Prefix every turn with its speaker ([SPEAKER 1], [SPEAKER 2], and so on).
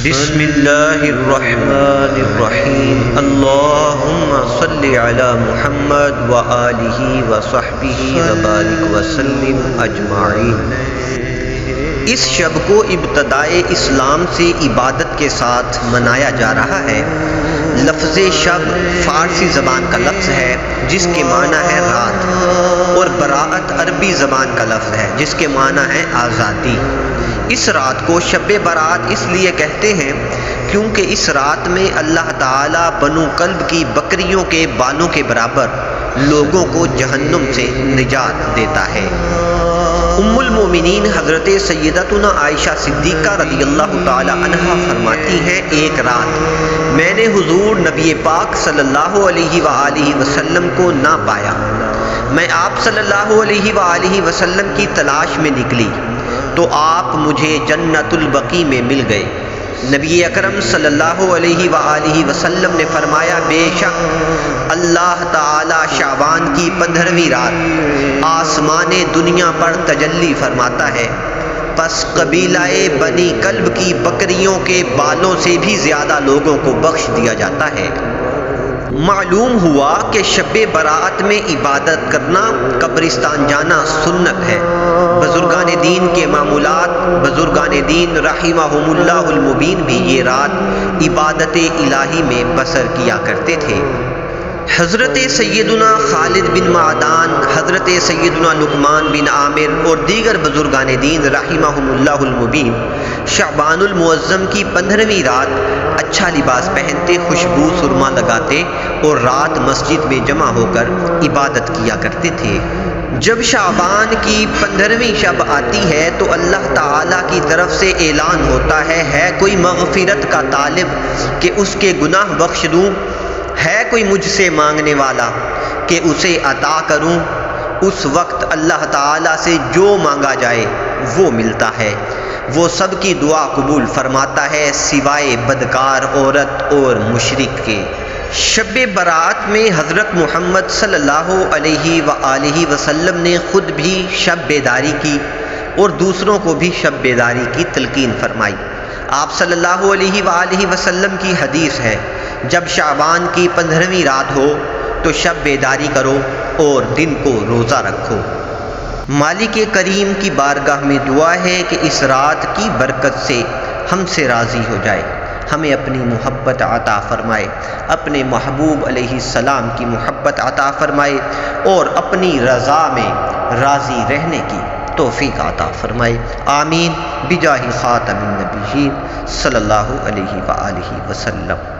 [SPEAKER 1] بسم اللہ الرحمن الرحیم اللہم صل علی محمد وآلہ وصحبہ وبارک وسلم اجمعین۔ اس شب کو ابتدائے اسلام سے عبادت کے ساتھ منایا جا رہا ہے۔ لفظ شب فارسی زبان کا لفظ ہے جس کے معنی ہے رات، اور براءت عربی زبان کا لفظ ہے جس کے معنی ہے آزادی۔ اس رات کو شب برات اس لیے کہتے ہیں کیونکہ اس رات میں اللہ تعالیٰ بنو کلب کی بکریوں کے بالوں کے برابر لوگوں کو جہنم سے نجات دیتا ہے۔ ام المومنین حضرت سیدتنا عائشہ صدیقہ رضی اللہ تعالی عنہا فرماتی ہیں، ایک رات میں نے حضور نبی پاک صلی اللہ علیہ وآلہ وسلم کو نہ پایا۔ میں آپ صلی اللہ علیہ وآلہ وسلم کی تلاش میں نکلی تو آپ مجھے جنت البقیع میں مل گئے۔ نبی اکرم صلی اللہ علیہ وآلہ وسلم نے فرمایا، بے شک اللہ تعالی شعبان کی 15ویں رات آسمان دنیا پر تجلی فرماتا ہے، پس قبیلہ بنی کلب کی بکریوں کے بالوں سے بھی زیادہ لوگوں کو بخش دیا جاتا ہے۔ معلوم ہوا کہ شب برات میں عبادت کرنا، قبرستان جانا سنت ہے۔ بزرگان دین کے معمولات، بزرگان دین رحمہم اللہ المبین بھی یہ رات عبادت الہی میں بسر کیا کرتے تھے۔ حضرت سیدنا خالد بن معدان، حضرت سیدنا لقمان بن عامر اور دیگر بزرگان دین رحمہم اللہ المبین شعبان المعظم کی 15ویں رات اچھا لباس پہنتے، خوشبو سرما لگاتے اور رات مسجد میں جمع ہو کر عبادت کیا کرتے تھے۔ جب شعبان کی 15ویں شب آتی ہے تو اللہ تعالیٰ کی طرف سے اعلان ہوتا ہے کوئی مغفرت کا طالب کہ اس کے گناہ بخش دوں، ہے کوئی مجھ سے مانگنے والا کہ اسے عطا کروں۔ اس وقت اللہ تعالیٰ سے جو مانگا جائے وہ ملتا ہے، وہ سب کی دعا قبول فرماتا ہے سوائے بدکار عورت اور مشرک کے۔ شب برات میں حضرت محمد صلی اللہ علیہ وآلہ وسلم نے خود بھی شب بیداری کی اور دوسروں کو بھی شب بیداری کی تلقین فرمائی۔ آپ صلی اللہ علیہ وآلہ وسلم کی حدیث ہے، جب شعبان کی 15ویں رات ہو تو شب بیداری کرو اور دن کو روزہ رکھو۔ مالک کریم کی بارگاہ میں دعا ہے کہ اس رات کی برکت سے ہم سے راضی ہو جائے، ہمیں اپنی محبت عطا فرمائے، اپنے محبوب علیہ السلام کی محبت عطا فرمائے اور اپنی رضا میں راضی رہنے کی توفیق عطا فرمائے۔ آمین بجاہ خاتم النبیین صلی اللہ علیہ وآلہ وسلم۔